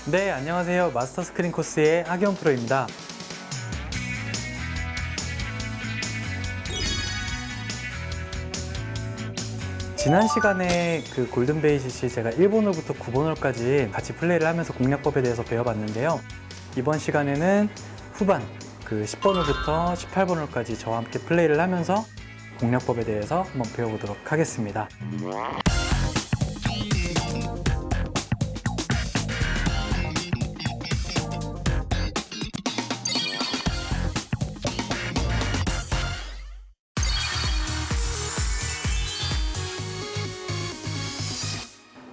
네, 안녕하세요. 마스터 스크린 코스의 하기원 프로입니다. 지난 시간에 그 골든 베이시시 제가 1번홀부터 9번홀까지 같이 플레이를 하면서 공략법에 대해서 배워봤는데요. 이번 시간에는 후반 그 10번홀부터 18번홀까지 저와 함께 플레이를 하면서 공략법에 대해서 한번 배워보도록 하겠습니다.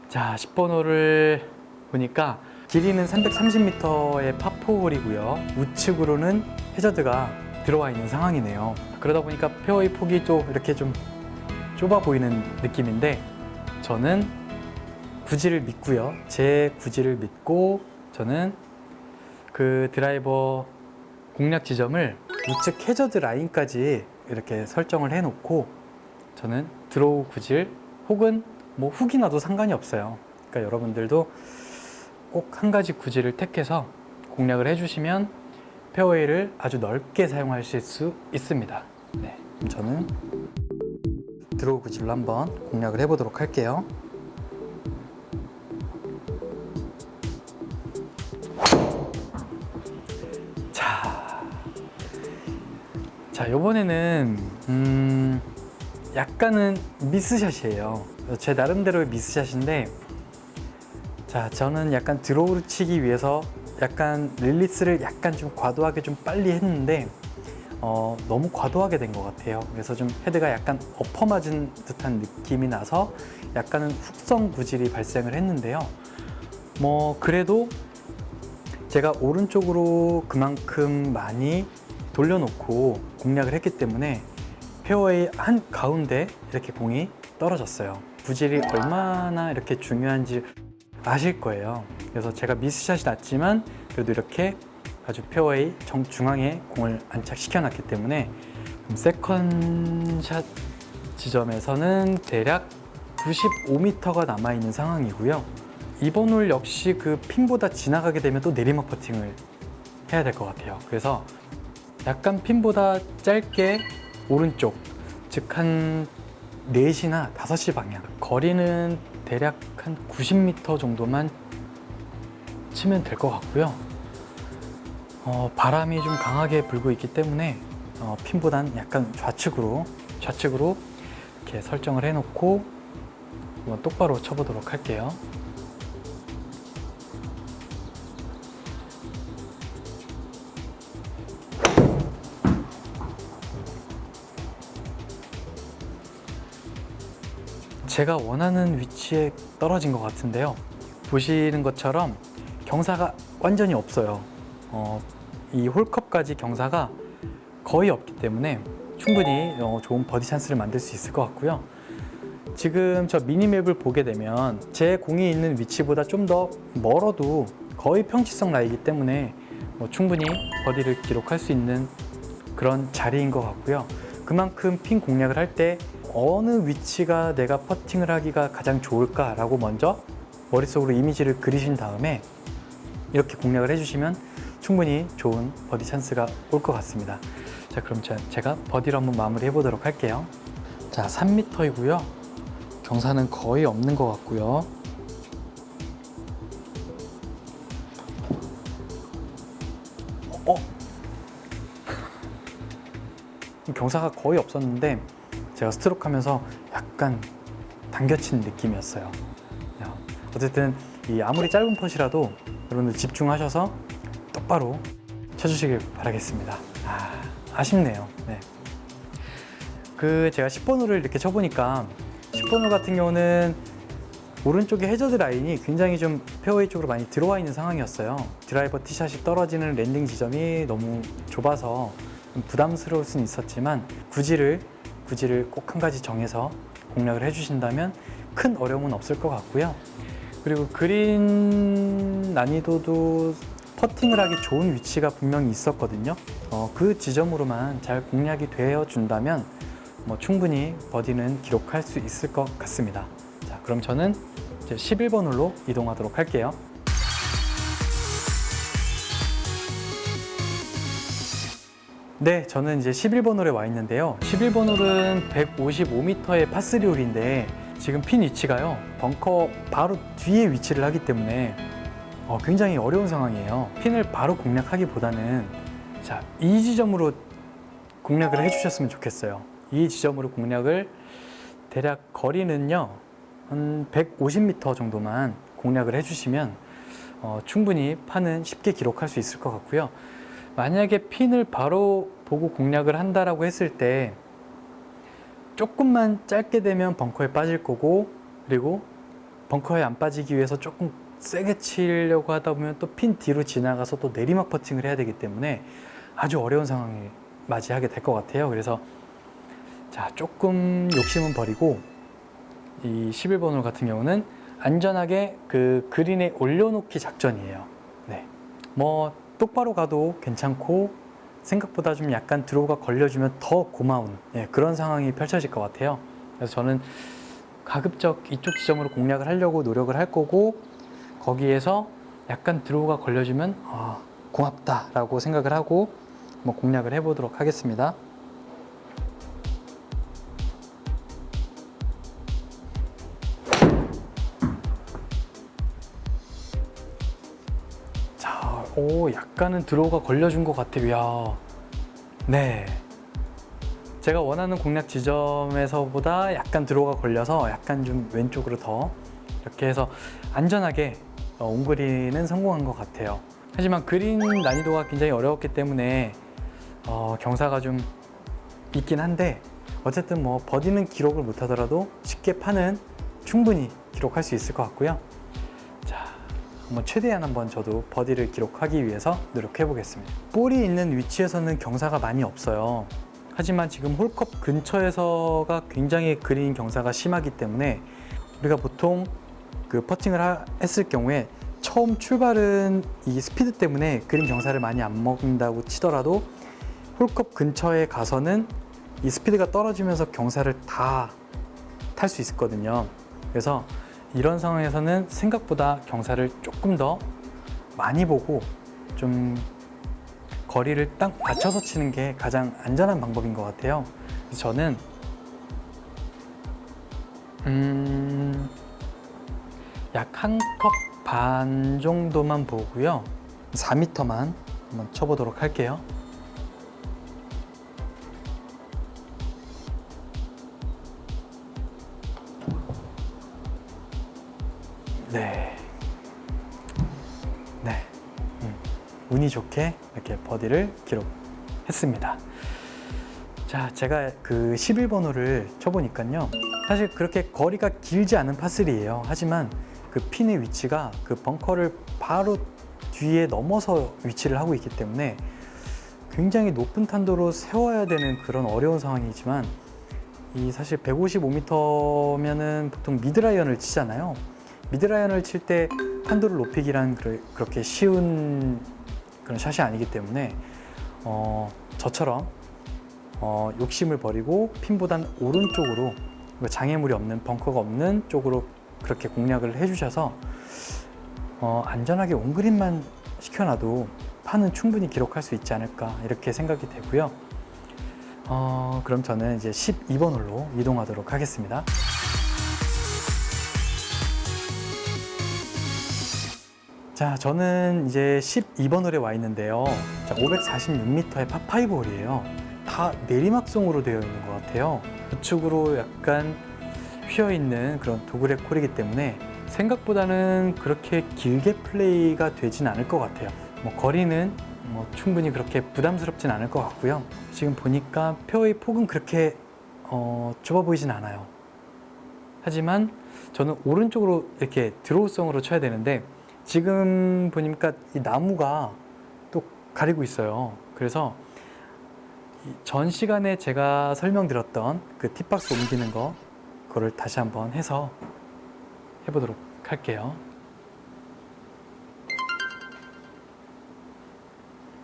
자, 10번 홀을 보니까 길이는 330m의 파4홀이고요. 우측으로는 해저드가 들어와 있는 상황이네요. 그러다 보니까 페어웨이 폭이 또 이렇게 좀 좁아 보이는 느낌인데 저는 구질을 믿고요. 제 구질을 믿고 저는 그 드라이버 공략 지점을 우측 해저드 라인까지 이렇게 설정을 해 놓고 저는 드로우 구질 혹은 뭐 훅이 나도 상관이 없어요. 그러니까 여러분들도 꼭 한 가지 구질을 택해서 공략을 해주시면 페어웨이를 아주 넓게 사용하실 수 있습니다. 네, 그럼 저는 드로우 구질로 한번 공략을 해보도록 할게요. 자, 이번에는 약간은 미스샷이에요. 제 나름대로의 미스샷인데, 자, 저는 약간 드로우를 치기 위해서 약간 릴리스를 약간 좀 과도하게 좀 빨리 했는데 너무 과도하게 된 것 같아요. 그래서 좀 헤드가 약간 엎어 맞은 듯한 느낌이 나서 약간은 훅성 구질이 발생을 했는데요. 뭐 그래도 제가 오른쪽으로 그만큼 많이 돌려놓고 공략을 했기 때문에 페어웨이 한 가운데 이렇게 공이 떨어졌어요. 구질이 얼마나 이렇게 중요한지 아실 거예요. 그래서 제가 미스샷이 났지만 그래도 이렇게 아주 페어웨이 정중앙에 공을 안착시켜 놨기 때문에 세컨샷 지점에서는 대략 95m가 남아있는 상황이고요. 이번 홀 역시 그 핀보다 지나가게 되면 또 내리막 퍼팅을 해야 될 것 같아요. 그래서 약간 핀보다 짧게 오른쪽, 즉 한 4시나 5시 방향, 거리는 대략 한 90m 정도만 치면 될 것 같고요. 바람이 좀 강하게 불고 있기 때문에 핀보단 약간 좌측으로 이렇게 설정을 해놓고 한번 똑바로 쳐보도록 할게요. 제가 원하는 위치에 떨어진 것 같은데요. 보시는 것처럼 경사가 완전히 없어요. 이 홀컵까지 경사가 거의 없기 때문에 충분히 좋은 버디 찬스를 만들 수 있을 것 같고요. 지금 저 미니맵을 보게 되면 제 공이 있는 위치보다 좀 더 멀어도 거의 평지성 라이기 때문에 충분히 버디를 기록할 수 있는 그런 자리인 것 같고요. 그만큼 핀 공략을 할 때 어느 위치가 내가 퍼팅을 하기가 가장 좋을까라고 먼저 머릿속으로 이미지를 그리신 다음에 이렇게 공략을 해주시면 충분히 좋은 버디 찬스가 올 것 같습니다. 자, 그럼 제가 버디로 한번 마무리 해보도록 할게요. 자, 3m이고요. 경사는 거의 없는 것 같고요. 경사가 거의 없었는데 제가 스트로크 하면서 약간 당겨친 느낌이었어요. 어쨌든 아무리 짧은 펫이라도 여러분들 집중하셔서 똑바로 쳐주시길 바라겠습니다. 아쉽네요. 네. 제가 10번 홀을 이렇게 쳐보니까 10번 홀 같은 경우는 오른쪽에 해저드 라인이 굉장히 좀 페어웨이 쪽으로 많이 들어와 있는 상황이었어요. 드라이버 티샷이 떨어지는 랜딩 지점이 너무 좁아서 좀 부담스러울 수는 있었지만 구질을 꼭 한 가지 정해서 공략을 해주신다면 큰 어려움은 없을 것 같고요. 그리고 그린 난이도도 퍼팅을 하기 좋은 위치가 분명히 있었거든요. 그 지점으로만 잘 공략이 되어 준다면 충분히 버디는 기록할 수 있을 것 같습니다. 자, 그럼 저는 이제 11번 홀로 이동하도록 할게요. 네, 저는 이제 11번 홀에 와 있는데요. 11번 홀은 155m의 파3 홀인데 지금 핀 위치가요. 벙커 바로 뒤에 위치를 하기 때문에 굉장히 어려운 상황이에요. 핀을 바로 공략하기보다는 자, 이 지점으로 공략을 해주셨으면 좋겠어요. 이 지점으로 공략을 대략 거리는요. 한 150m 정도만 공략을 해주시면 충분히 파는 쉽게 기록할 수 있을 것 같고요. 만약에 핀을 바로 보고 공략을 한다라고 했을 때 조금만 짧게 되면 벙커에 빠질 거고, 그리고 벙커에 안 빠지기 위해서 조금 세게 치려고 하다 보면 또 핀 뒤로 지나가서 또 내리막 퍼팅을 해야 되기 때문에 아주 어려운 상황을 맞이하게 될 것 같아요. 그래서 자, 조금 욕심은 버리고 이 11번 홀 같은 경우는 안전하게 그 그린에 올려놓기 작전이에요. 네, 뭐 똑바로 가도 괜찮고 생각보다 좀 약간 드로우가 걸려주면 더 고마운 그런 상황이 펼쳐질 것 같아요. 그래서 저는 가급적 이쪽 지점으로 공략을 하려고 노력을 할 거고, 거기에서 약간 드로우가 걸려주면 고맙다라고 생각을 하고 뭐 공략을 해보도록 하겠습니다. 약간은 드로우가 걸려준 것 같아요. 야, 네, 제가 원하는 공략 지점에서보다 약간 드로우가 걸려서 약간 좀 왼쪽으로 더 이렇게 해서 안전하게 온그린은 성공한 것 같아요. 하지만 그린 난이도가 굉장히 어려웠기 때문에 경사가 좀 있긴 한데, 어쨌든 뭐 버디는 기록을 못하더라도 쉽게 파는 충분히 기록할 수 있을 것 같고요. 한번 최대한 한번 저도 버디를 기록하기 위해서 노력해 보겠습니다. 볼이 있는 위치에서는 경사가 많이 없어요. 하지만 지금 홀컵 근처에서가 굉장히 그린 경사가 심하기 때문에 우리가 보통 그 퍼팅을 했을 경우에 처음 출발은 이 스피드 때문에 그린 경사를 많이 안 먹는다고 치더라도 홀컵 근처에 가서는 이 스피드가 떨어지면서 경사를 다 탈 수 있거든요. 그래서 이런 상황에서는 생각보다 경사를 조금 더 많이 보고 좀 거리를 딱 맞춰서 치는 게 가장 안전한 방법인 것 같아요. 그래서 저는 약 한 컵 반 정도만 보고요. 4m만 한번 쳐보도록 할게요. 네. 운이 좋게 이렇게 버디를 기록했습니다. 자, 제가 그 11번 홀을 쳐보니까요. 사실 그렇게 거리가 길지 않은 파3예요. 하지만 그 핀의 위치가 그 벙커를 바로 뒤에 넘어서 위치를 하고 있기 때문에 굉장히 높은 탄도로 세워야 되는 그런 어려운 상황이지만, 이 사실 155m면은 보통 미드라이언을 치잖아요. 미드라이언을 칠 때 탄도를 높이기란 그렇게 쉬운 그런 샷이 아니기 때문에 저처럼 욕심을 버리고 핀보단 오른쪽으로 장애물이 없는 벙커가 없는 쪽으로 그렇게 공략을 해주셔서 안전하게 온그린만 시켜놔도 파는 충분히 기록할 수 있지 않을까 이렇게 생각이 되고요. 그럼 저는 이제 12번 홀로 이동하도록 하겠습니다. 자, 저는 이제 12번 홀에 와 있는데요. 자, 546m의 파5 홀이에요. 다 내리막성으로 되어 있는 것 같아요. 우측으로 약간 휘어있는 그런 도그렉 홀이기 때문에 생각보다는 그렇게 길게 플레이가 되진 않을 것 같아요. 뭐 거리는 뭐 충분히 그렇게 부담스럽진 않을 것 같고요. 지금 보니까 페어웨이 폭은 그렇게 좁아 보이진 않아요. 하지만 저는 오른쪽으로 이렇게 드로우성으로 쳐야 되는데, 지금 보니까 이 나무가 또 가리고 있어요. 그래서 전 시간에 제가 설명드렸던 그 팁박스 옮기는 거, 그거를 다시 한번 해서 해보도록 할게요.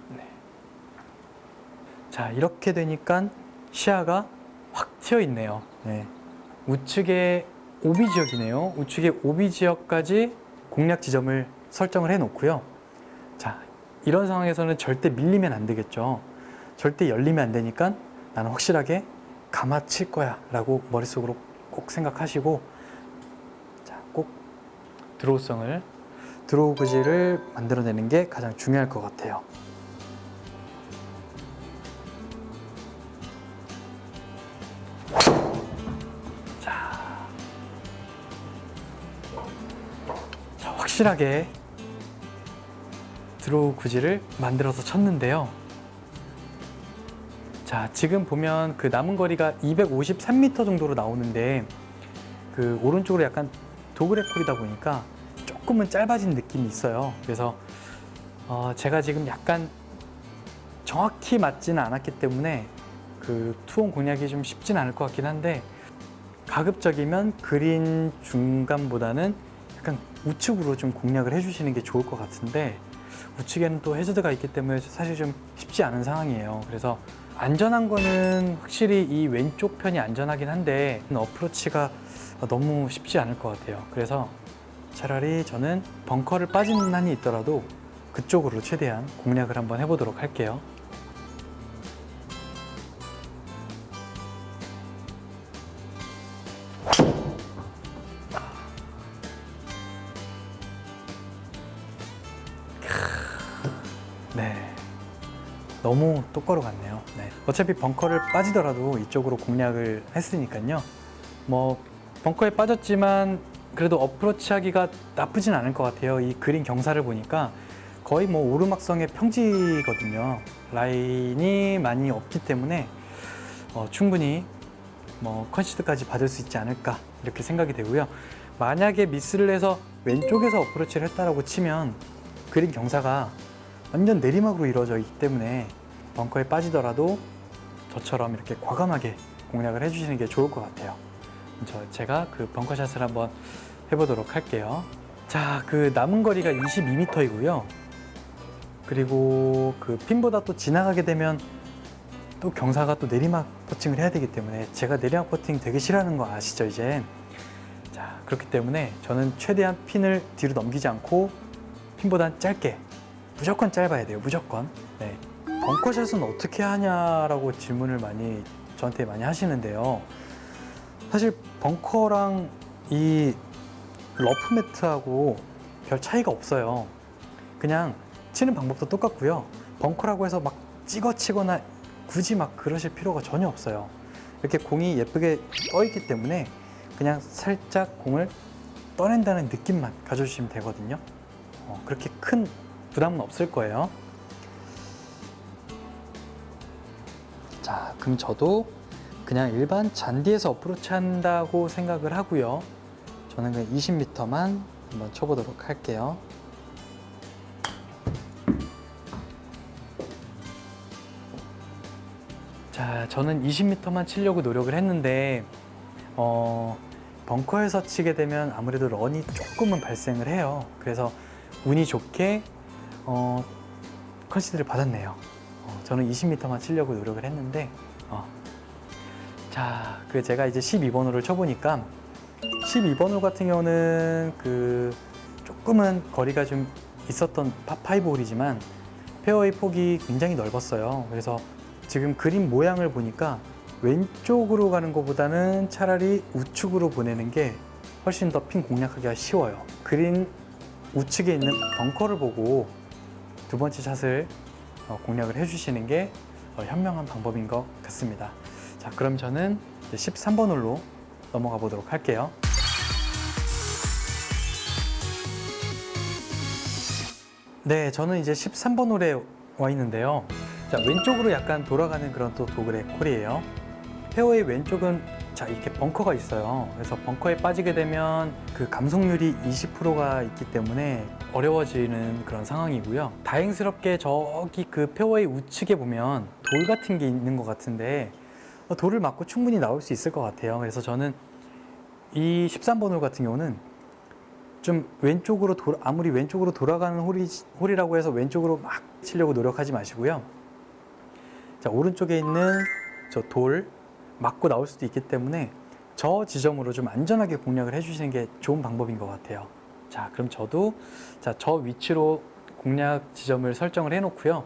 네. 자, 이렇게 되니까 시야가 확 트여 있네요. 네. 우측에 오비 지역이네요. 우측에 오비 지역까지 공략 지점을 설정을 해 놓고요. 자, 이런 상황에서는 절대 밀리면 안 되겠죠. 절대 열리면 안 되니까 나는 확실하게 감아 칠 거야 라고 머릿속으로 꼭 생각하시고, 자, 꼭 드로우 그질을 만들어내는 게 가장 중요할 것 같아요. 자, 확실하게 드로우 그질을 만들어서 쳤는데요. 자, 지금 보면 그 남은 거리가 253m 정도로 나오는데, 그 오른쪽으로 약간 도그렉 홀이다 보니까 조금은 짧아진 느낌이 있어요. 그래서 제가 지금 약간 정확히 맞지는 않았기 때문에 그 투혼 공략이 좀 쉽진 않을 것 같긴 한데, 가급적이면 그린 중간보다는 약간 우측으로 좀 공략을 해주시는 게 좋을 것 같은데, 우측에는 또 해저드가 있기 때문에 사실 좀 쉽지 않은 상황이에요. 그래서 안전한 거는 확실히 이 왼쪽 편이 안전하긴 한데 어프로치가 너무 쉽지 않을 것 같아요. 그래서 차라리 저는 벙커를 빠지는 한이 있더라도 그쪽으로 최대한 공략을 한번 해보도록 할게요. 네, 너무 똑바로 갔네요. 네. 어차피 벙커를 빠지더라도 이쪽으로 공략을 했으니까요. 뭐 벙커에 빠졌지만 그래도 어프로치 하기가 나쁘진 않을 것 같아요. 이 그린 경사를 보니까 거의 뭐 오르막성의 평지거든요. 라인이 많이 없기 때문에 충분히 뭐 컨시드까지 받을 수 있지 않을까 이렇게 생각이 되고요. 만약에 미스를 해서 왼쪽에서 어프로치를 했다라고 치면 그린 경사가 완전 내리막으로 이루어져 있기 때문에 벙커에 빠지더라도 저처럼 이렇게 과감하게 공략을 해주시는 게 좋을 것 같아요. 제가 그 벙커샷을 한번 해보도록 할게요. 자, 그 남은 거리가 22m이고요. 그리고 그 핀보다 또 지나가게 되면 또 경사가 또 내리막 퍼팅을 해야 되기 때문에, 제가 내리막 퍼팅 되게 싫어하는 거 아시죠 이제? 자, 그렇기 때문에 저는 최대한 핀을 뒤로 넘기지 않고 핀보단 짧게, 무조건 짧아야 돼요. 무조건. 네. 벙커샷은 어떻게 하냐라고 질문을 저한테 많이 하시는데요. 사실 벙커랑 이 러프 매트하고 별 차이가 없어요. 그냥 치는 방법도 똑같고요. 벙커라고 해서 막 찍어 치거나 굳이 막 그러실 필요가 전혀 없어요. 이렇게 공이 예쁘게 떠 있기 때문에 그냥 살짝 공을 떠낸다는 느낌만 가져주시면 되거든요. 그렇게 큰 부담은 없을 거예요. 자, 그럼 저도 그냥 일반 잔디에서 어프로치 한다고 생각을 하고요. 저는 그냥 20m만 한번 쳐보도록 할게요. 자, 저는 20m만 치려고 노력을 했는데 벙커에서 치게 되면 아무래도 런이 조금은 발생을 해요. 그래서 운이 좋게 컨시드를 받았네요. 저는 20m만 치려고 노력을 했는데 자, 그 제가 이제 12번 홀을 쳐보니까 12번 홀 같은 경우는 그 조금은 거리가 좀 있었던 파5 홀이지만 페어웨이 폭이 굉장히 넓었어요. 그래서 지금 그림 모양을 보니까 왼쪽으로 가는 것보다는 차라리 우측으로 보내는 게 훨씬 더 핀 공략하기가 쉬워요. 그린 우측에 있는 벙커를 보고 두 번째 샷을 공략을 해주시는 게 현명한 방법인 것 같습니다. 자, 그럼 저는 이제 13번 홀로 넘어가 보도록 할게요. 네, 저는 이제 13번 홀에 와 있는데요. 자, 왼쪽으로 약간 돌아가는 그런 또 도그렉 홀이에요. 페어웨이 왼쪽은 자, 이렇게 벙커가 있어요. 그래서 벙커에 빠지게 되면 그 감속률이 20%가 있기 때문에 어려워지는 그런 상황이고요. 다행스럽게 저기 그 페어웨이 우측에 보면 돌 같은 게 있는 것 같은데 돌을 맞고 충분히 나올 수 있을 것 같아요. 그래서 저는 이 13번 홀 같은 경우는 좀 왼쪽으로 아무리 왼쪽으로 돌아가는 홀이라고 해서 왼쪽으로 막 치려고 노력하지 마시고요. 자, 오른쪽에 있는 저 돌 맞고 나올 수도 있기 때문에 저 지점으로 좀 안전하게 공략을 해주시는 게 좋은 방법인 것 같아요. 자, 그럼 저도 저 위치로 공략 지점을 설정을 해놓고요.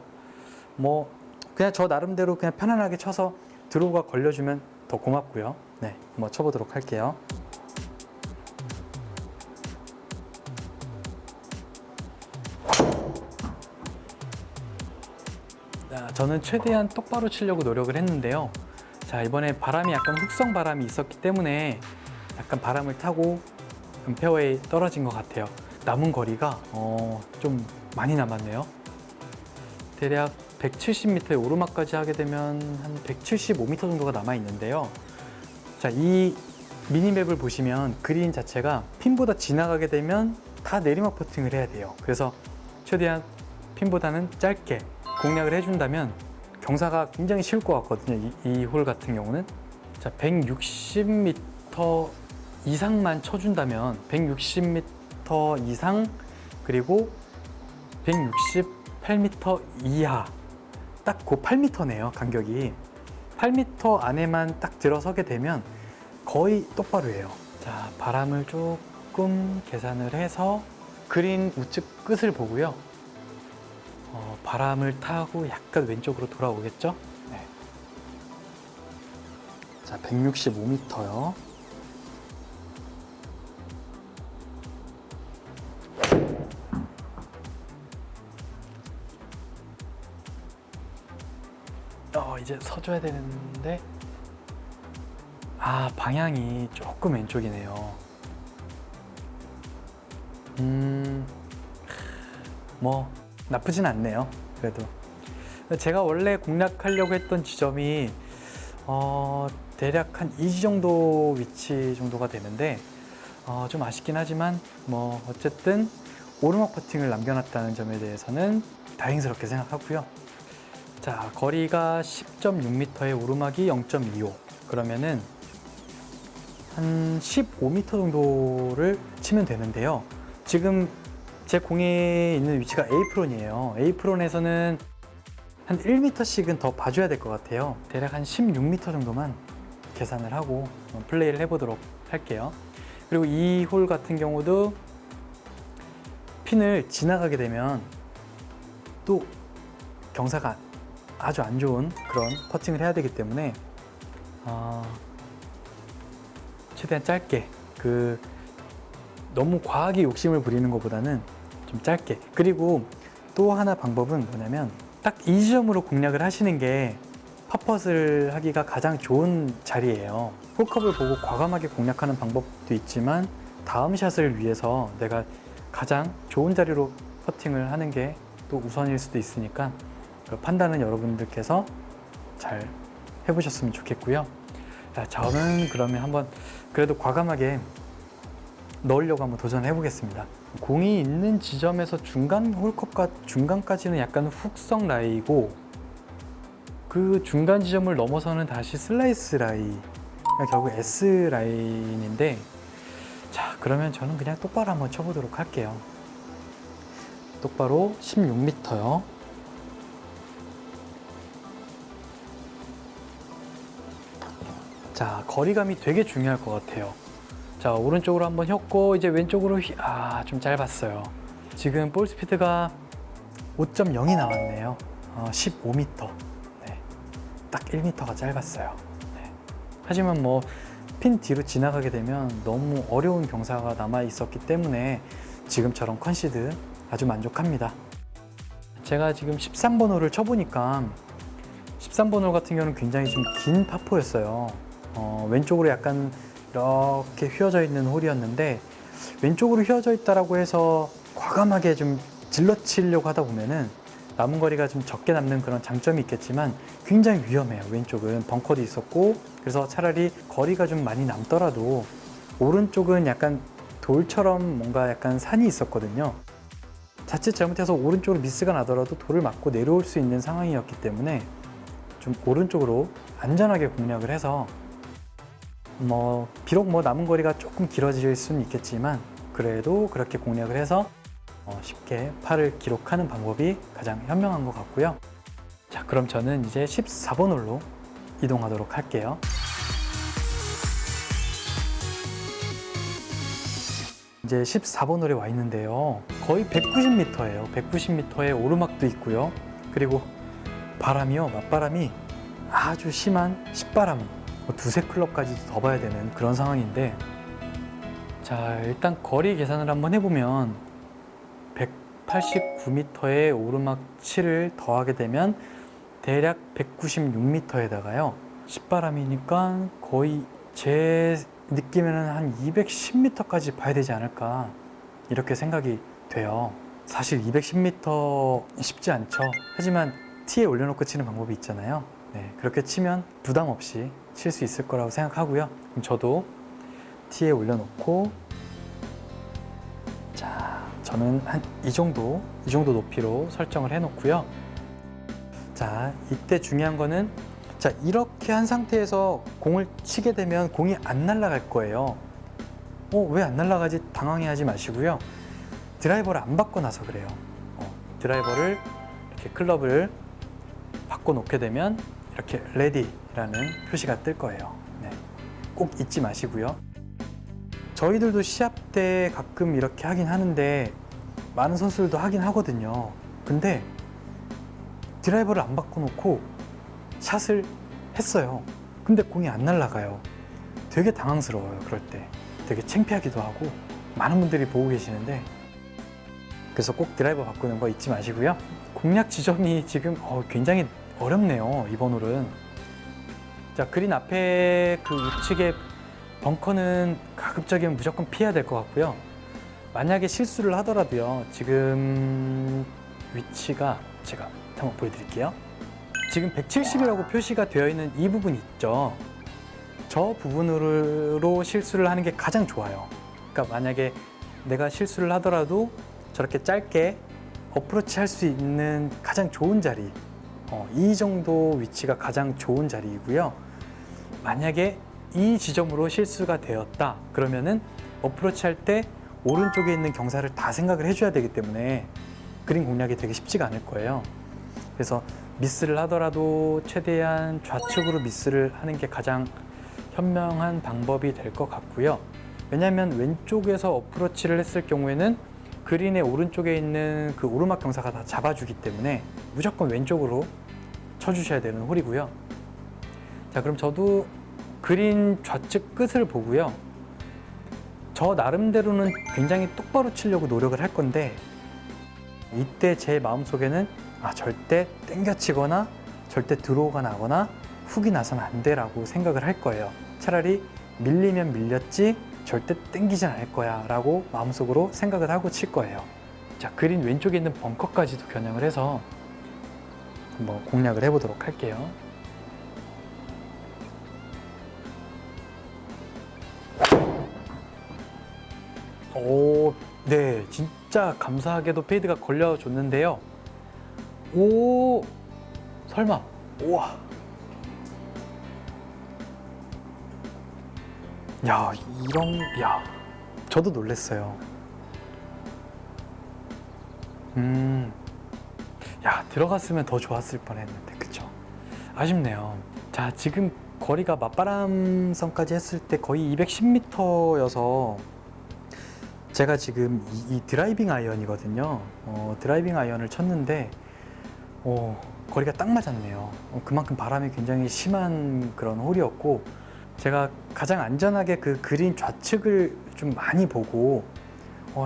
뭐 그냥 저 나름대로 그냥 편안하게 쳐서 드로우가 걸려주면 더 고맙고요. 네, 한번 쳐보도록 할게요. 자, 저는 최대한 똑바로 치려고 노력을 했는데요. 자, 이번에 바람이 약간 훅성 바람이 있었기 때문에 약간 바람을 타고 페어웨이 떨어진 것 같아요. 남은 거리가 좀 많이 남았네요. 대략 170m의 오르막까지 하게 되면 한 175m 정도가 남아 있는데요. 자, 이 미니맵을 보시면 그린 자체가 핀보다 지나가게 되면 다 내리막 퍼팅을 해야 돼요. 그래서 최대한 핀보다는 짧게 공략을 해준다면 경사가 굉장히 쉬울 것 같거든요. 이 홀 같은 경우는. 자, 160m 이상만 쳐준다면 160m 이상 그리고 168m 이하 딱 그 8m네요. 간격이 8m 안에만 딱 들어서게 되면 거의 똑바로예요. 자, 바람을 조금 계산을 해서 그린 우측 끝을 보고요. 바람을 타고 약간 왼쪽으로 돌아오겠죠? 네. 자, 165m요. 이제 서줘야 되는데, 방향이 조금 왼쪽이네요. 뭐 나쁘진 않네요. 그래도 제가 원래 공략하려고 했던 지점이 대략 한 2지 정도 위치 정도가 되는데 좀 아쉽긴 하지만 뭐 어쨌든 오르막 퍼팅을 남겨놨다는 점에 대해서는 다행스럽게 생각하고요. 자, 거리가 10.6m에 오르막이 0.25, 그러면은 한 15m 정도를 치면 되는데요. 지금 제 공에 있는 위치가 A프론이에요. A프론에서는 한 1m씩은 더 봐줘야 될 것 같아요. 대략 한 16m 정도만 계산을 하고 플레이를 해보도록 할게요. 그리고 이 홀 같은 경우도 핀을 지나가게 되면 또 경사가 아주 안 좋은 그런 퍼팅을 해야 되기 때문에 최대한 짧게, 너무 과하게 욕심을 부리는 것보다는 좀 짧게. 그리고 또 하나 방법은 뭐냐면 딱 이 지점으로 공략을 하시는 게 팝펫을 하기가 가장 좋은 자리예요. 홀컵을 보고 과감하게 공략하는 방법도 있지만 다음 샷을 위해서 내가 가장 좋은 자리로 퍼팅을 하는 게 또 우선일 수도 있으니까 그 판단은 여러분들께서 잘 해보셨으면 좋겠고요. 자, 저는 그러면 한번 그래도 과감하게 넣으려고 한번 도전해 보겠습니다. 공이 있는 지점에서 중간 홀컵과 중간까지는 약간 훅성 라이고, 그 중간 지점을 넘어서는 다시 슬라이스 라이, 결국 S 라인인데, 자, 그러면 저는 그냥 똑바로 한번 쳐보도록 할게요. 똑바로 16m요. 자, 거리감이 되게 중요할 것 같아요. 자, 오른쪽으로 한번 휘었고 이제 왼쪽으로 좀 짧았어요. 지금 볼 스피드가 5.0이 나왔네요. 15m. 네, 딱 1m가 짧았어요. 네. 하지만 뭐 핀 뒤로 지나가게 되면 너무 어려운 경사가 남아 있었기 때문에 지금처럼 컨시드 아주 만족합니다. 제가 지금 13번 홀을 쳐보니까 13번 홀 같은 경우는 굉장히 좀 긴 파포였어요. 왼쪽으로 약간 이렇게 휘어져 있는 홀이었는데, 왼쪽으로 휘어져 있다라고 해서 과감하게 좀 질러치려고 하다 보면은 남은 거리가 좀 적게 남는 그런 장점이 있겠지만 굉장히 위험해요. 왼쪽은 벙커도 있었고, 그래서 차라리 거리가 좀 많이 남더라도 오른쪽은 약간 돌처럼 뭔가 약간 산이 있었거든요. 자칫 잘못해서 오른쪽으로 미스가 나더라도 돌을 맞고 내려올 수 있는 상황이었기 때문에 좀 오른쪽으로 안전하게 공략을 해서 비록 남은 거리가 조금 길어질 수는 있겠지만 그래도 그렇게 공략을 해서 쉽게 파를 기록하는 방법이 가장 현명한 것 같고요. 자, 그럼 저는 이제 14번 홀로 이동하도록 할게요. 이제 14번 홀에 와 있는데요. 거의 190m예요. 190m의 오르막도 있고요. 그리고 바람이요, 맞바람이 아주 심한 시바람, 두세 클럽까지도 더 봐야 되는 그런 상황인데, 자, 일단 거리 계산을 한번 해보면 189m의 오르막치를 더하게 되면 대략 196m에다가요, 시바람이니까 거의 제 느낌에는 한 210m까지 봐야 되지 않을까, 이렇게 생각이 돼요. 사실 210m 쉽지 않죠. 하지만 티에 올려놓고 치는 방법이 있잖아요. 네, 그렇게 치면 부담 없이 칠 수 있을 거라고 생각하고요. 그럼 저도 티에 올려놓고, 자, 저는 한 이 정도 높이로 설정을 해놓고요. 자, 이때 중요한 거는, 자, 이렇게 한 상태에서 공을 치게 되면 공이 안 날아갈 거예요. 왜 안 날아가지? 당황해하지 마시고요. 드라이버를 안 바꿔 놔서 그래요. 드라이버를 이렇게 클럽을 바꿔 놓게 되면 이렇게 레디라는 표시가 뜰 거예요. 네, 꼭 잊지 마시고요. 저희들도 시합 때 가끔 이렇게 하긴 하는데, 많은 선수들도 하긴 하거든요. 근데 드라이버를 안 바꿔놓고 샷을 했어요. 근데 공이 안 날아가요. 되게 당황스러워요. 그럴 때 되게 창피하기도 하고, 많은 분들이 보고 계시는데, 그래서 꼭 드라이버 바꾸는 거 잊지 마시고요. 공략 지점이 지금 굉장히 어렵네요, 이번 홀은. 자, 그린 앞에 그 우측에 벙커는 가급적이면 무조건 피해야 될 것 같고요. 만약에 실수를 하더라도요, 지금 위치가 제가 한번 보여드릴게요. 지금 170이라고 표시가 되어 있는 이 부분 있죠. 저 부분으로 실수를 하는 게 가장 좋아요. 그러니까 만약에 내가 실수를 하더라도 저렇게 짧게 어프로치 할 수 있는 가장 좋은 자리, 이 정도 위치가 가장 좋은 자리이고요. 만약에 이 지점으로 실수가 되었다 그러면은 어프로치 할 때 오른쪽에 있는 경사를 다 생각을 해줘야 되기 때문에 그린 공략이 되게 쉽지가 않을 거예요. 그래서 미스를 하더라도 최대한 좌측으로 미스를 하는 게 가장 현명한 방법이 될 것 같고요. 왜냐하면 왼쪽에서 어프로치를 했을 경우에는 그린의 오른쪽에 있는 그 오르막 경사가 다 잡아주기 때문에 무조건 왼쪽으로 쳐주셔야 되는 홀이고요. 자, 그럼 저도 그린 좌측 끝을 보고요. 저 나름대로는 굉장히 똑바로 치려고 노력을 할 건데, 이때 제 마음속에는 절대 땡겨치거나 절대 드로우가 나거나 훅이 나서는 안 돼라고 생각을 할 거예요. 차라리 밀리면 밀렸지 절대 땡기진 않을 거야 라고 마음속으로 생각을 하고 칠 거예요. 자, 그린 왼쪽에 있는 벙커까지도 겨냥을 해서 한번 공략을 해보도록 할게요. 오, 네, 진짜 감사하게도 페이드가 걸려줬는데요. 오, 설마, 우와. 야, 저도 놀랬어요. 야, 들어갔으면 더 좋았을 뻔했는데, 그쵸? 아쉽네요. 자, 지금 거리가 맞바람선까지 했을 때 거의 210m여서 제가 지금 이 드라이빙 아이언이거든요. 드라이빙 아이언을 쳤는데 거리가 딱 맞았네요. 그만큼 바람이 굉장히 심한 그런 홀이었고, 제가 가장 안전하게 그 그린 좌측을 좀 많이 보고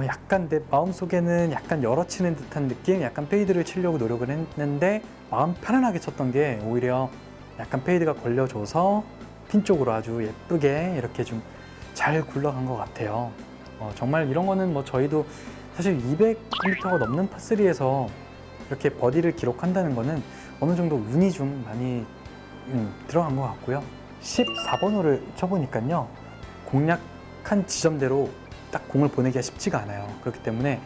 약간 내 마음속에는 약간 열어치는 듯한 느낌, 약간 페이드를 치려고 노력을 했는데 마음 편안하게 쳤던 게 오히려 약간 페이드가 걸려줘서 핀 쪽으로 아주 예쁘게 이렇게 좀 잘 굴러간 것 같아요. 정말 이런 거는 뭐 저희도 사실 200m가 넘는 파3에서 이렇게 버디를 기록한다는 거는 어느 정도 운이 좀 많이 들어간 것 같고요. 14번 홀을 쳐보니까요, 공략한 지점대로 딱 공을 보내기가 쉽지가 않아요. 그렇기 때문에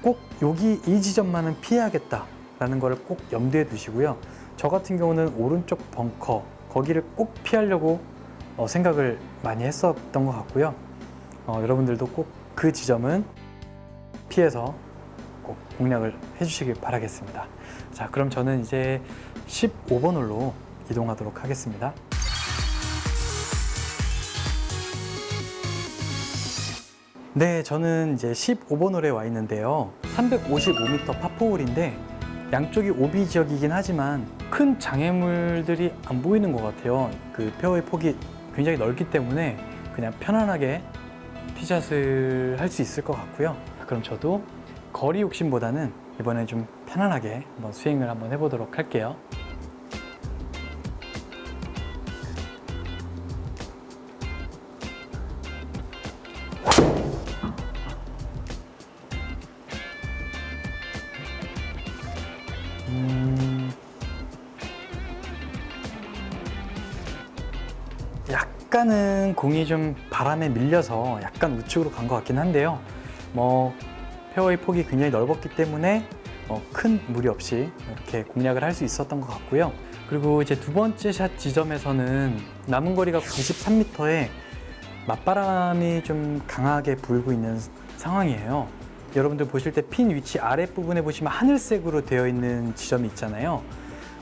꼭 여기 이 지점만은 피해야겠다라는 거를 꼭 염두에 두시고요. 저 같은 경우는 오른쪽 벙커, 거기를 꼭 피하려고 생각을 많이 했었던 것 같고요. 여러분들도 꼭 그 지점은 피해서 꼭 공략을 해주시길 바라겠습니다. 자, 그럼 저는 이제 15번 홀로 이동하도록 하겠습니다. 네, 저는 이제 15번 홀에 와 있는데요. 355m 파4홀인데 양쪽이 오비 지역이긴 하지만 큰 장애물들이 안 보이는 것 같아요. 그 페어웨이 폭이 굉장히 넓기 때문에 그냥 편안하게 티샷을 할 수 있을 것 같고요. 그럼 저도 거리 욕심보다는 이번에 좀 편안하게 한번 스윙을 한번 해보도록 할게요. 약간은 공이 좀 바람에 밀려서 약간 우측으로 간 것 같긴 한데요. 페어웨이 폭이 굉장히 넓었기 때문에 큰 무리 없이 이렇게 공략을 할 수 있었던 것 같고요. 그리고 이제 두 번째 샷 지점에서는 남은 거리가 93m에 맞바람이 좀 강하게 불고 있는 상황이에요. 여러분들 보실 때 핀 위치 아랫부분에 보시면 하늘색으로 되어 있는 지점이 있잖아요.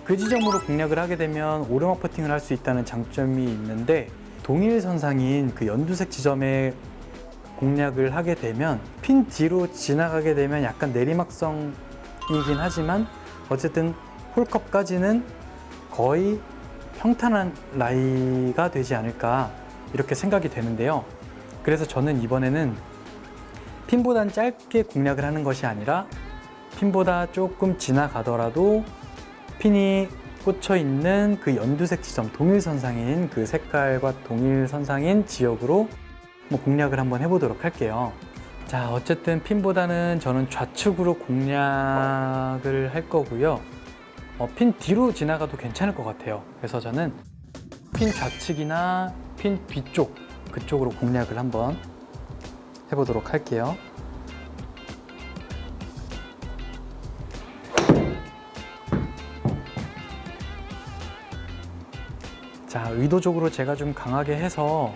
그 지점으로 공략을 하게 되면 오르막 퍼팅을 할 수 있다는 장점이 있는데, 동일선상인 그 연두색 지점에 공략을 하게 되면 핀 뒤로 지나가게 되면 약간 내리막성이긴 하지만 어쨌든 홀컵까지는 거의 평탄한 라이가 되지 않을까 이렇게 생각이 되는데요. 그래서 저는 이번에는 핀보다는 짧게 공략을 하는 것이 아니라 핀보다 조금 지나가더라도 핀이 꽂혀 있는 그 연두색 지점, 동일선상인 그 색깔과 동일선상인 지역으로 공략을 한번 해보도록 할게요. 자, 어쨌든 핀보다는 저는 좌측으로 공략을 할 거고요. 핀 뒤로 지나가도 괜찮을 것 같아요. 그래서 저는 핀 좌측이나 핀 뒤쪽, 그쪽으로 공략을 한번 해보도록 할게요. 자, 의도적으로 제가 좀 강하게 해서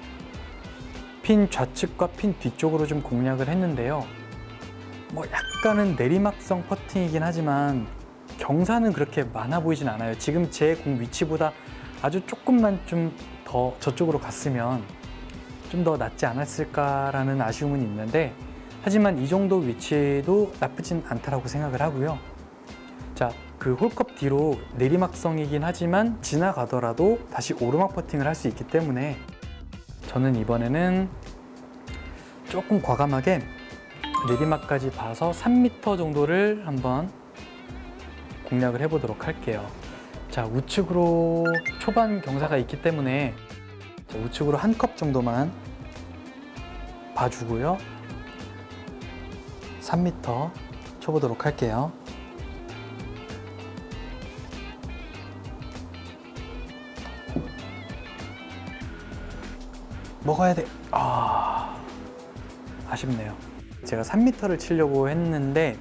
핀 좌측과 핀 뒤쪽으로 좀 공략을 했는데요. 약간은 내리막성 퍼팅이긴 하지만 경사는 그렇게 많아 보이진 않아요. 지금 제 공 위치보다 아주 조금만 좀 더 저쪽으로 갔으면 좀 더 낫지 않았을까라는 아쉬움은 있는데, 하지만 이 정도 위치도 나쁘진 않다라고 생각을 하고요. 자, 그 홀컵 뒤로 내리막성이긴 하지만 지나가더라도 다시 오르막 퍼팅을 할 수 있기 때문에 저는 이번에는 조금 과감하게 내리막까지 봐서 3m 정도를 한번 공략을 해보도록 할게요. 자, 우측으로 초반 경사가 있기 때문에 우측으로 한 컵 정도만 봐주고요. 3m 쳐보도록 할게요. 먹어야 돼. 아쉽네요. 제가 3m를 치려고 했는데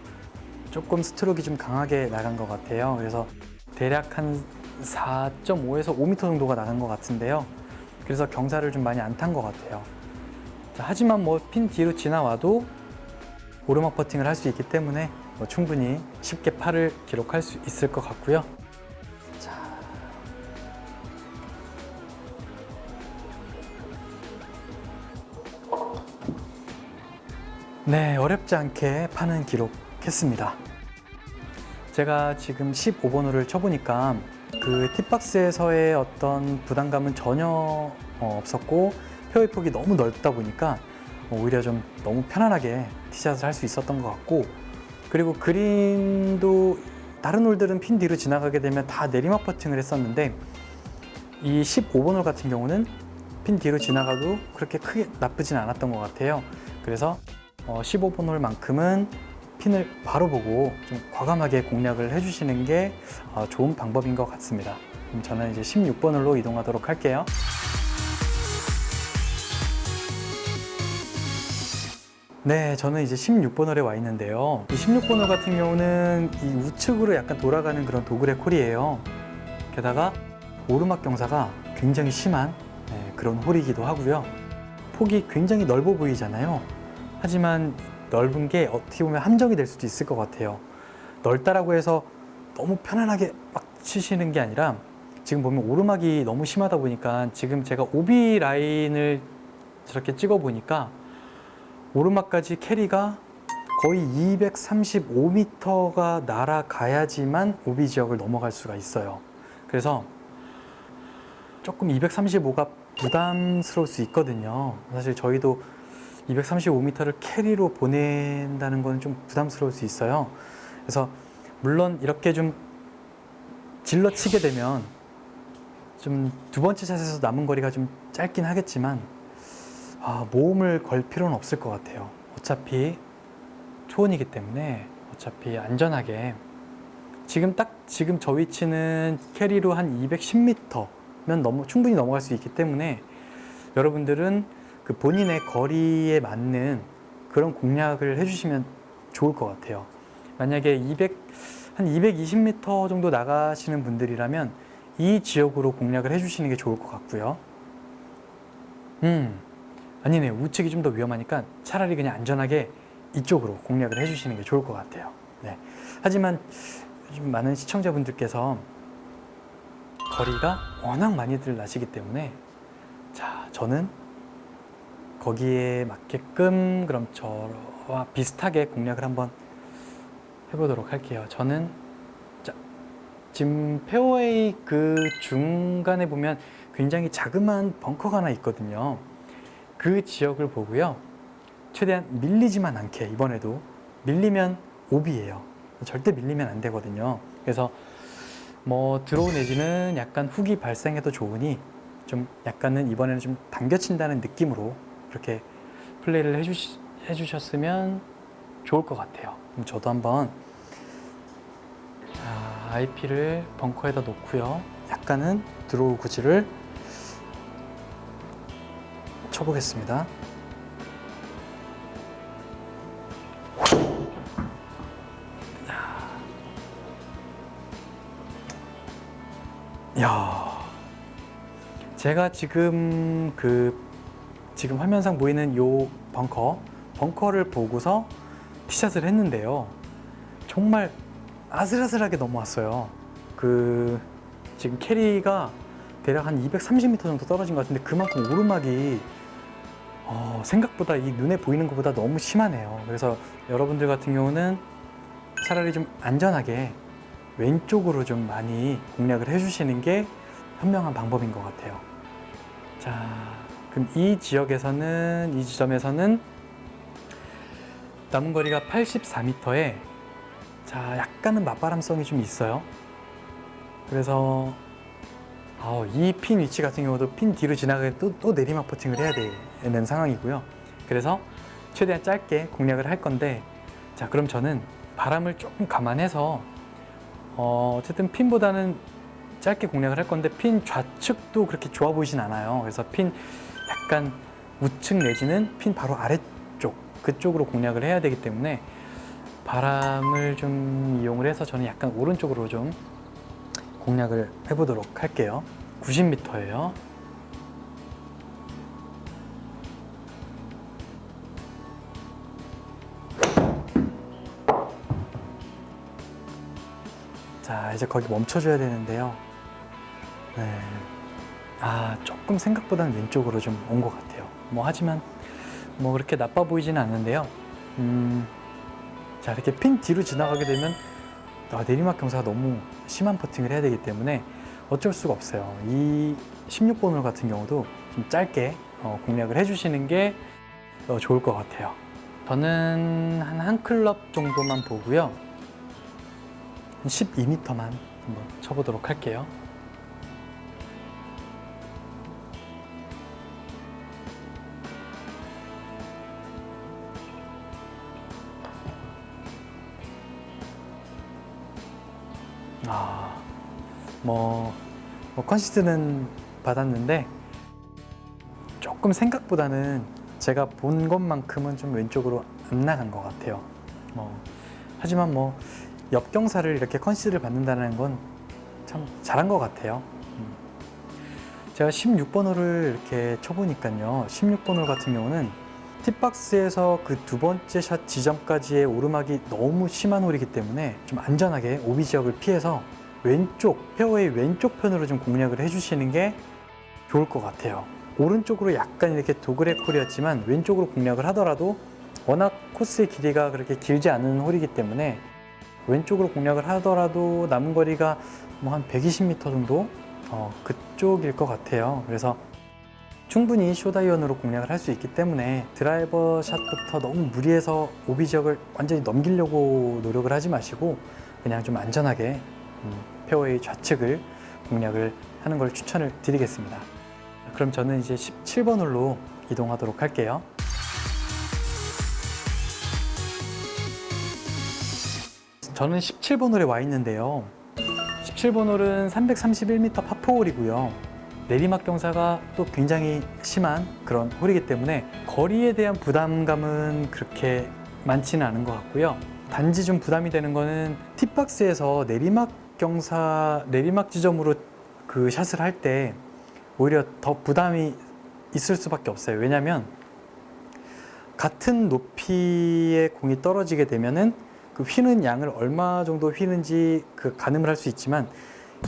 조금 스트로크가 좀 강하게 나간 것 같아요. 그래서 대략 한 4.5에서 5m 정도가 나간 것 같은데요. 그래서 경사를 좀 많이 안 탄 것 같아요. 자, 하지만 핀 뒤로 지나와도 오르막 퍼팅을 할 수 있기 때문에 충분히 쉽게 파를 기록할 수 있을 것 같고요. 자, 네, 어렵지 않게 파는 기록했습니다. 제가 지금 15번 홀을 쳐보니까 그 팁박스에서의 어떤 부담감은 전혀 없었고, 페어웨이 폭이 너무 넓다 보니까 오히려 좀 너무 편안하게 티샷을 할 수 있었던 것 같고, 그리고 그린도 다른 홀들은 핀 뒤로 지나가게 되면 다 내리막 퍼팅을 했었는데 이 15번 홀 같은 경우는 핀 뒤로 지나가도 그렇게 크게 나쁘진 않았던 것 같아요. 그래서 15번 홀만큼은 핀을 바로 보고 좀 과감하게 공략을 해주시는 게 좋은 방법인 것 같습니다. 그럼 저는 이제 16번 홀로 이동하도록 할게요. 네, 저는 이제 16번 홀에 와 있는데요. 이 16번 홀 같은 경우는 이 우측으로 약간 돌아가는 그런 도그레 콜이에요. 게다가 오르막 경사가 굉장히 심한 그런 홀이기도 하고요. 폭이 굉장히 넓어 보이잖아요. 하지만 넓은 게 어떻게 보면 함정이 될 수도 있을 것 같아요. 넓다라고 해서 너무 편안하게 막 치시는 게 아니라, 지금 보면 오르막이 너무 심하다 보니까 지금 제가 오비 라인을 저렇게 찍어 보니까 오르막까지 캐리가 거의 235m가 날아가야지만 오비 지역을 넘어갈 수가 있어요. 그래서 조금 235가 부담스러울 수 있거든요. 사실 저희도 235m를 캐리로 보낸다는 건 좀 부담스러울 수 있어요. 그래서 물론 이렇게 좀 질러치게 되면 좀 두 번째 샷에서 남은 거리가 좀 짧긴 하겠지만 모험을 걸 필요는 없을 것 같아요. 어차피 초원이기 때문에 어차피 안전하게 지금 저 위치는 캐리로 한 210m면 충분히 넘어갈 수 있기 때문에 여러분들은 그 본인의 거리에 맞는 그런 공략을 해주시면 좋을 것 같아요. 만약에 한 220m 정도 나가시는 분들이라면 이 지역으로 공략을 해주시는 게 좋을 것 같고요. 아니네, 우측이 좀 더 위험하니까 차라리 그냥 안전하게 이쪽으로 공략을 해주시는 게 좋을 것 같아요. 네. 하지만 요즘 많은 시청자분들께서 거리가 워낙 많이들 나시기 때문에 자, 저는 거기에 맞게끔 그럼 저와 비슷하게 공략을 한번 해보도록 할게요. 저는 지금 페어웨이 그 중간에 보면 굉장히 자그마한 벙커가 하나 있거든요. 그 지역을 보고요. 최대한 밀리지만 않게, 이번에도 밀리면 오비예요. 절대 밀리면 안 되거든요. 그래서 뭐 드로우 내지는 약간 훅이 발생해도 좋으니 좀 약간은 이번에는 좀 당겨친다는 느낌으로 이렇게 플레이를 해주셨으면 좋을 것 같아요. 그럼 저도 한번 IP를 벙커에다 놓고요. 약간은 드로우 구질을 쳐보겠습니다. 야, 제가 지금 지금 화면상 보이는 요 벙커를 보고서 티샷을 했는데요. 정말 아슬아슬하게 넘어왔어요. 지금 캐리가 대략 한 230m 정도 떨어진 것 같은데 그만큼 오르막이 생각보다 이 눈에 보이는 것보다 너무 심하네요. 그래서 여러분들 같은 경우는 차라리 좀 안전하게 왼쪽으로 좀 많이 공략을 해주시는 게 현명한 방법인 것 같아요. 자, 그럼 이 지점에서는 남은 거리가 84m에 자, 약간은 맞바람성이 좀 있어요. 그래서 이 핀 위치 같은 경우도 핀 뒤로 지나가게 또 내리막 퍼팅을 해야 되는 상황이고요. 그래서 최대한 짧게 공략을 할 건데, 자, 그럼 저는 바람을 조금 감안해서 어쨌든 핀보다는 짧게 공략을 할 건데 핀 좌측도 그렇게 좋아 보이진 않아요. 그래서 핀 약간 우측 내지는 핀 바로 아래쪽 그쪽으로 공략을 해야 되기 때문에 바람을 좀 이용을 해서 저는 약간 오른쪽으로 좀 공략을 해보도록 할게요. 90m예요. 자, 이제 거기 멈춰줘야 되는데요. 네. 조금 생각보다는 왼쪽으로 좀 온 것 같아요. 하지만 그렇게 나빠 보이지는 않는데요. 자, 이렇게 핀 뒤로 지나가게 되면 내리막 경사가 너무 심한 퍼팅을 해야 되기 때문에 어쩔 수가 없어요. 이 16번 홀 같은 경우도 좀 짧게 공략을 해주시는 게 좋을 것 같아요. 저는 한 클럽 정도만 보고요. 12m만 한번 쳐보도록 할게요. 컨시드는 받았는데 조금 생각보다는 제가 본 것만큼은 좀 왼쪽으로 안 나간 것 같아요. 하지만 역경사를 이렇게 컨시드를 받는다는 건 참 잘한 것 같아요. 제가 16번 홀을 이렇게 쳐보니까요. 16번 홀 같은 경우는 팁박스에서 그 두 번째 샷 지점까지의 오르막이 너무 심한 홀이기 때문에 좀 안전하게 오비 지역을 피해서 페어웨이 왼쪽 편으로 좀 공략을 해주시는 게 좋을 것 같아요. 오른쪽으로 약간 이렇게 도그렉 홀이었지만 왼쪽으로 공략을 하더라도 워낙 코스의 길이가 그렇게 길지 않은 홀이기 때문에 왼쪽으로 공략을 하더라도 남은 거리가 뭐 한 120m 정도 그쪽일 것 같아요. 그래서 충분히 숏아이언으로 공략을 할 수 있기 때문에 드라이버 샷부터 너무 무리해서 오비 지역을 완전히 넘기려고 노력을 하지 마시고 그냥 좀 안전하게 페어웨이 좌측을 공략을 하는 걸 추천을 드리겠습니다. 그럼 저는 이제 17번 홀로 이동하도록 할게요. 저는 17번 홀에 와 있는데요. 17번 홀은 331m 파4홀이고요. 내리막 경사가 또 굉장히 심한 그런 홀이기 때문에 거리에 대한 부담감은 그렇게 많지는 않은 것 같고요. 단지 좀 부담이 되는 거는 팁박스에서 내리막 지점으로 그 샷을 할 때 오히려 더 부담이 있을 수밖에 없어요. 왜냐하면 같은 높이의 공이 떨어지게 되면은 그 휘는 양을 얼마 정도 휘는지 그 가늠을 할 수 있지만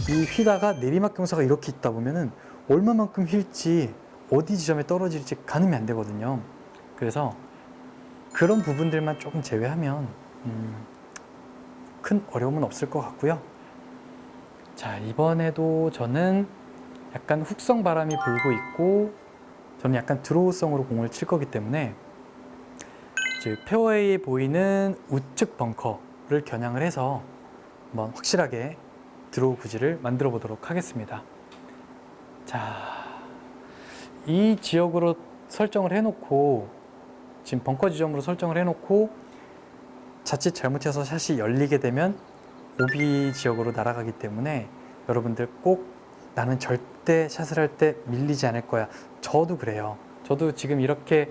이 휘다가 내리막 경사가 이렇게 있다 보면은 얼마만큼 휠지 어디 지점에 떨어질지 가늠이 안 되거든요. 그래서 그런 부분들만 조금 제외하면 큰 어려움은 없을 것 같고요. 자, 이번에도 저는 약간 훅성 바람이 불고 있고 저는 약간 드로우성으로 공을 칠 거기 때문에 이제 페어웨이에 보이는 우측 벙커를 겨냥을 해서 한번 확실하게 드로우 구질을 만들어 보도록 하겠습니다. 자, 이 지역으로 설정을 해놓고 지금 벙커 지점으로 설정을 해놓고 자칫 잘못해서 샷이 열리게 되면 오비 지역으로 날아가기 때문에 여러분들 꼭 나는 절대 샷을 할 때 밀리지 않을 거야. 저도 그래요. 저도 지금 이렇게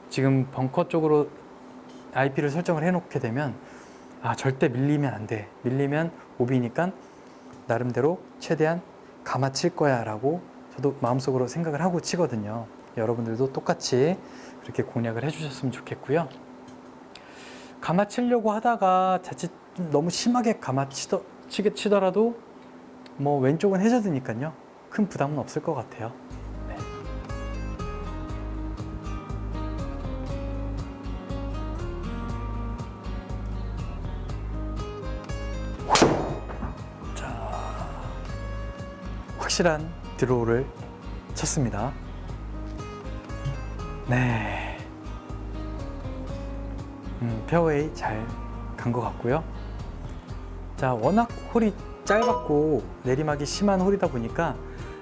지금 벙커 쪽으로 IP를 설정을 해놓게 되면 절대 밀리면 안 돼. 밀리면 오비니까 나름대로 최대한 감아 칠 거야 라고 저도 마음속으로 생각을 하고 치거든요. 여러분들도 똑같이 그렇게 공략을 해주셨으면 좋겠고요. 감아 치려고 하다가 자칫 너무 심하게 감아 치더라도 뭐 왼쪽은 해저드니까요. 큰 부담은 없을 것 같아요. 네. 자, 확실한 드로우를 쳤습니다. 네. 페어웨이 잘 간 것 같고요. 자, 워낙 홀이 짧았고 내리막이 심한 홀이다 보니까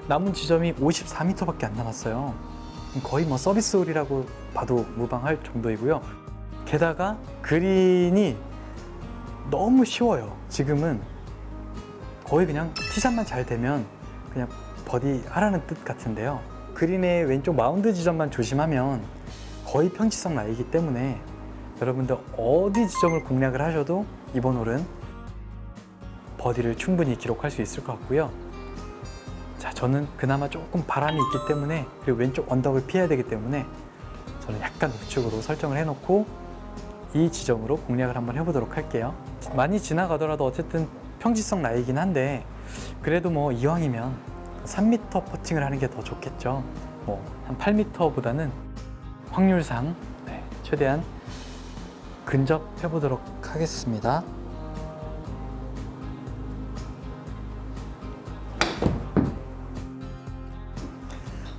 남은 지점이 54m밖에 안 남았어요. 거의 뭐 서비스 홀이라고 봐도 무방할 정도이고요. 게다가 그린이 너무 쉬워요. 지금은 거의 그냥 티샷만 잘 되면 그냥 버디 하라는 뜻 같은데요. 그린의 왼쪽 마운드 지점만 조심하면 거의 평지성 라이기 때문에 여러분들 어디 지점을 공략을 하셔도 이번 홀은 버디를 충분히 기록할 수 있을 것 같고요. 자, 저는 그나마 조금 바람이 있기 때문에 그리고 왼쪽 언덕을 피해야 되기 때문에 저는 약간 우측으로 설정을 해놓고 이 지점으로 공략을 한번 해보도록 할게요. 많이 지나가더라도 어쨌든 평지성 라이긴 한데 그래도 뭐 이왕이면 3m 퍼팅을 하는 게 더 좋겠죠. 뭐 한 8m보다는 확률상 최대한 근접해 보도록 하겠습니다.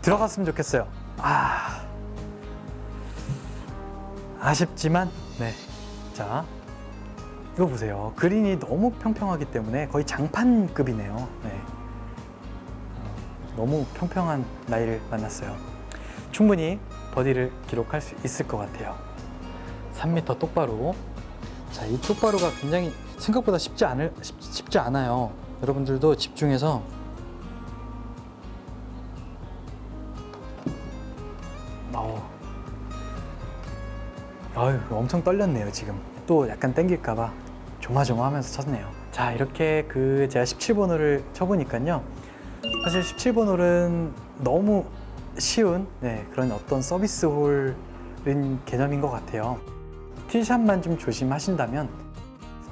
들어갔으면 좋겠어요. 아쉽지만 자, 이거 보세요. 그린이 너무 평평하기 때문에 거의 장판급이네요. 너무 평평한 라이를 만났어요. 충분히 버디를 기록할 수 있을 것 같아요. 3m 똑바로. 자, 이 똑바로가 굉장히 생각보다 쉽지 않아요. 여러분들도 집중해서 엄청 떨렸네요. 지금 또 약간 땡길까봐 조마조마하면서 쳤네요. 자, 이렇게 제가 17번 홀을 쳐보니까요. 사실 17번 홀은 너무 쉬운 그런 어떤 서비스 홀인 개념인 것 같아요. 티샷만 좀 조심하신다면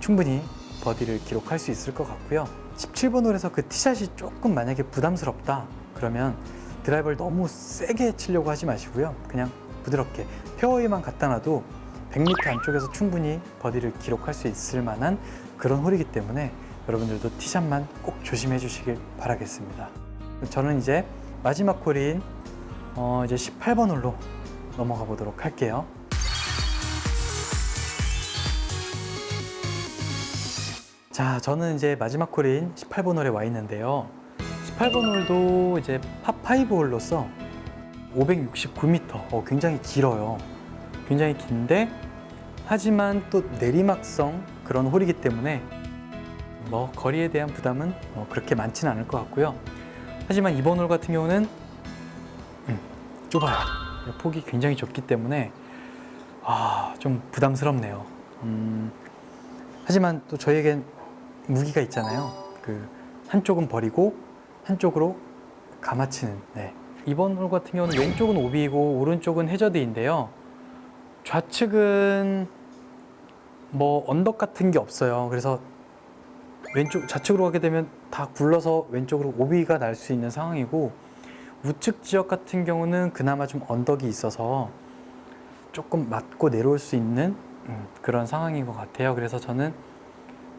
충분히 버디를 기록할 수 있을 것 같고요. 17번 홀에서 그 티샷이 조금 만약에 부담스럽다 그러면 드라이버를 너무 세게 치려고 하지 마시고요. 그냥 부드럽게 페어웨이만 갖다 놔도 100m 안쪽에서 충분히 버디를 기록할 수 있을 만한 그런 홀이기 때문에 여러분들도 티샷만 꼭 조심해 주시길 바라겠습니다. 저는 이제 마지막 홀인 이제 18번 홀로 넘어가 보도록 할게요. 자, 저는 이제 마지막 홀인 18번 홀에 와 있는데요. 18번 홀도 이제 파5 홀로서 569m, 굉장히 길어요. 굉장히 긴데 하지만 또 내리막성 그런 홀이기 때문에 뭐 거리에 대한 부담은 그렇게 많지는 않을 것 같고요. 하지만 이번 홀 같은 경우는 좁아요. 폭이 굉장히 좁기 때문에 좀 부담스럽네요. 하지만 또 저희에겐 무기가 있잖아요. 그 한쪽은 버리고 한쪽으로 감아치는. 네. 이번 홀 같은 경우는 왼쪽은 오비이고 오른쪽은 해저드인데요. 좌측은 뭐 언덕 같은 게 없어요. 그래서 좌측으로 가게 되면 다 굴러서 왼쪽으로 오비가 날 수 있는 상황이고, 우측 지역 같은 경우는 그나마 좀 언덕이 있어서 조금 맞고 내려올 수 있는 그런 상황인 것 같아요. 그래서 저는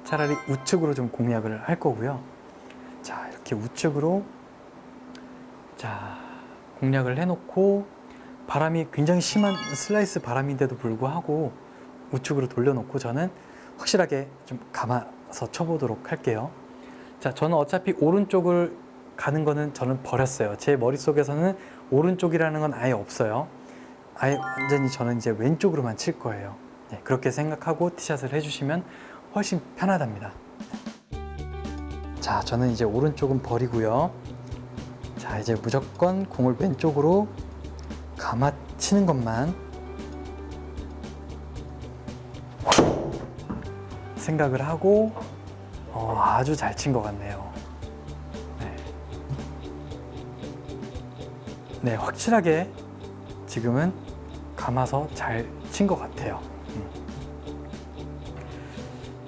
차라리 우측으로 좀 공략을 할 거고요. 자, 이렇게 우측으로 공략을 해놓고, 바람이 굉장히 심한 슬라이스 바람인데도 불구하고 우측으로 돌려놓고 저는 확실하게 좀 감아서 쳐보도록 할게요. 자, 저는 어차피 오른쪽을 가는 거는 저는 버렸어요. 제 머릿속에서는 오른쪽이라는 건 아예 없어요. 아예 완전히 저는 이제 왼쪽으로만 칠 거예요. 네, 그렇게 생각하고 티샷을 해주시면 훨씬 편하답니다. 자, 저는 이제 오른쪽은 버리고요. 자, 이제 무조건 공을 왼쪽으로 감아 치는 것만 생각을 하고 아주 잘 친 것 같네요. 네, 확실하게 지금은 감아서 잘 친 것 같아요.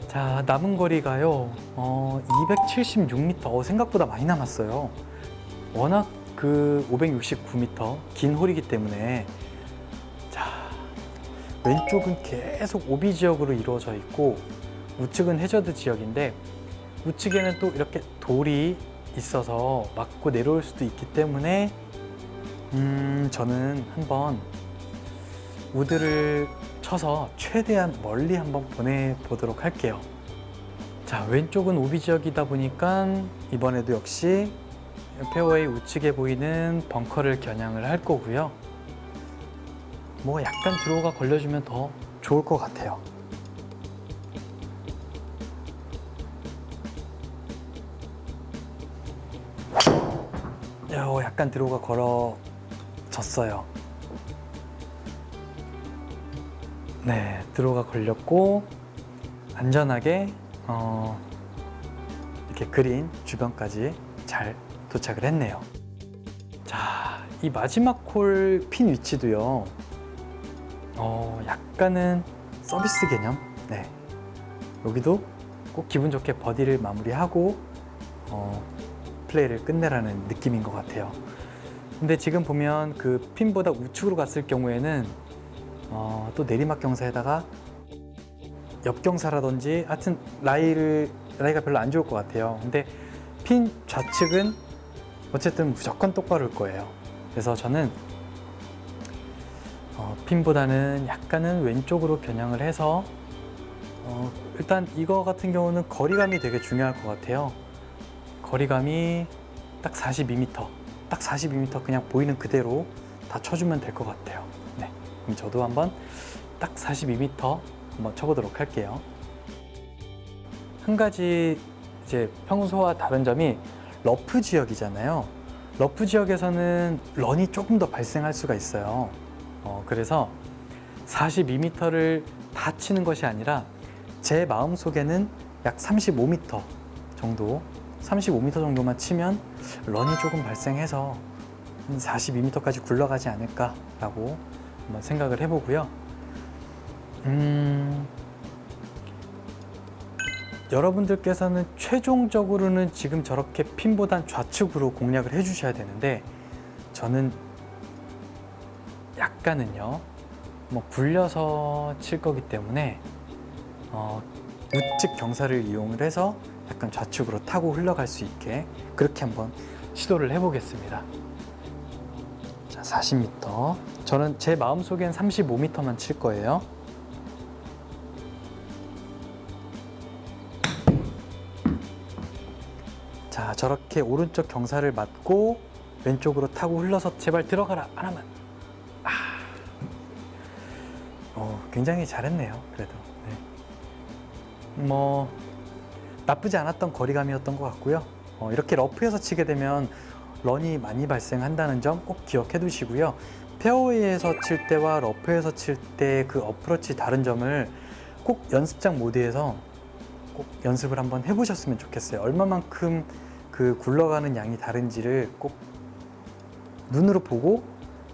자, 남은 거리가요 276m. 생각보다 많이 남았어요. 워낙 그 569m 긴 홀이기 때문에. 자, 왼쪽은 계속 오비 지역으로 이루어져 있고 우측은 해저드 지역인데, 우측에는 또 이렇게 돌이 있어서 맞고 내려올 수도 있기 때문에 저는 한번 우드를 쳐서 최대한 멀리 한번 보내보도록 할게요. 자, 왼쪽은 오비 지역이다 보니까 이번에도 역시 페어웨이 우측에 보이는 벙커를 겨냥을 할 거고요. 뭐 약간 드로우가 걸려주면 더 좋을 것 같아요. 약간 드로우가 걸어졌어요. 네, 드로우가 걸렸고 안전하게 이렇게 그린 주변까지 잘 도착을 했네요. 자, 이 마지막 홀 핀 위치도요 약간은 서비스 개념. 네, 여기도 꼭 기분 좋게 버디를 마무리하고 플레이를 끝내라는 느낌인 것 같아요. 근데 지금 보면 그 핀보다 우측으로 갔을 경우에는 또 내리막 경사에다가 옆경사라든지 하여튼 라이가 별로 안 좋을 것 같아요. 근데 핀 좌측은 어쨌든 무조건 똑바로일 거예요. 그래서 저는 핀보다는 약간은 왼쪽으로 겨냥을 해서 일단 이거 같은 경우는 거리감이 되게 중요할 것 같아요. 거리감이 딱 42m, 딱 42m 그냥 보이는 그대로 다 쳐주면 될 것 같아요. 네, 그럼 저도 한번 딱 42m 한번 쳐보도록 할게요. 한 가지 이제 평소와 다른 점이 러프 지역이잖아요. 러프 지역에서는 런이 조금 더 발생할 수가 있어요. 그래서 42m를 다 치는 것이 아니라 제 마음속에는 약 35m 정도, 35m 정도만 치면 런이 조금 발생해서 한 42m까지 굴러가지 않을까라고 한번 생각을 해보고요. 여러분들께서는 최종적으로는 지금 저렇게 핀보단 좌측으로 공략을 해주셔야 되는데, 저는 약간은요 뭐 굴려서 칠 거기 때문에 우측 경사를 이용을 해서 약간 좌측으로 타고 흘러갈 수 있게 그렇게 한번 시도를 해보겠습니다. 자, 40m. 저는 제 마음속엔 35m만 칠 거예요. 자, 저렇게 오른쪽 경사를 맞고 왼쪽으로 타고 흘러서 제발 들어가라. 하나만. 굉장히 잘했네요. 그래도 뭐 나쁘지 않았던 거리감이었던 것 같고요. 이렇게 러프에서 치게 되면 런이 많이 발생한다는 점 꼭 기억해 두시고요. 페어웨이에서 칠 때와 러프에서 칠 때 그 어프로치 다른 점을 꼭 연습장 모드에서 꼭 연습을 한번 해보셨으면 좋겠어요. 얼마만큼 그 굴러가는 양이 다른지를 꼭 눈으로 보고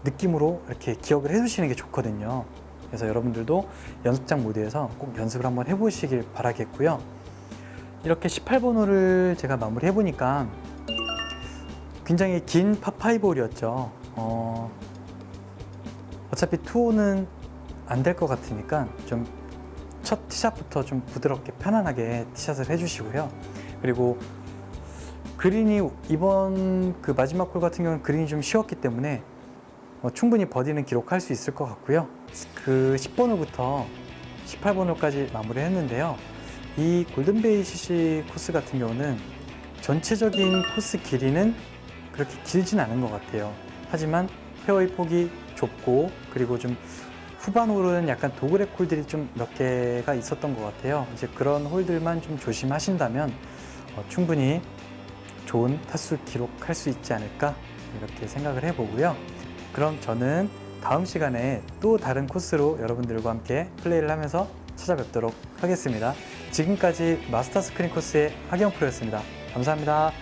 느낌으로 이렇게 기억을 해두시는 게 좋거든요. 그래서 여러분들도 연습장 모드에서 꼭 연습을 한번 해보시길 바라겠고요. 이렇게 18번 홀을 제가 마무리 해보니까 굉장히 긴 파5홀이었죠. 어차피 투혼은 안 될 것 같으니까 좀 첫 티샷부터 좀 부드럽게 편안하게 티샷을 해주시고요. 그리고 그린이 이번 그 마지막 홀 같은 경우는 그린이 좀 쉬웠기 때문에 충분히 버디는 기록할 수 있을 것 같고요. 그 10번 홀부터 18번 홀까지 마무리를 했는데요. 이 골든베이 CC 코스 같은 경우는 전체적인 코스 길이는 그렇게 길진 않은 것 같아요. 하지만 페어웨이 폭이 좁고 그리고 좀 후반 홀은 약간 도그렉 홀들이 좀 몇 개가 있었던 것 같아요. 이제 그런 홀들만 좀 조심하신다면 충분히 좋은 타수 기록할 수 있지 않을까 이렇게 생각을 해보고요. 그럼 저는 다음 시간에 또 다른 코스로 여러분들과 함께 플레이를 하면서 찾아뵙도록 하겠습니다. 지금까지 마스터 스크린 코스의 하기영 프로였습니다. 감사합니다.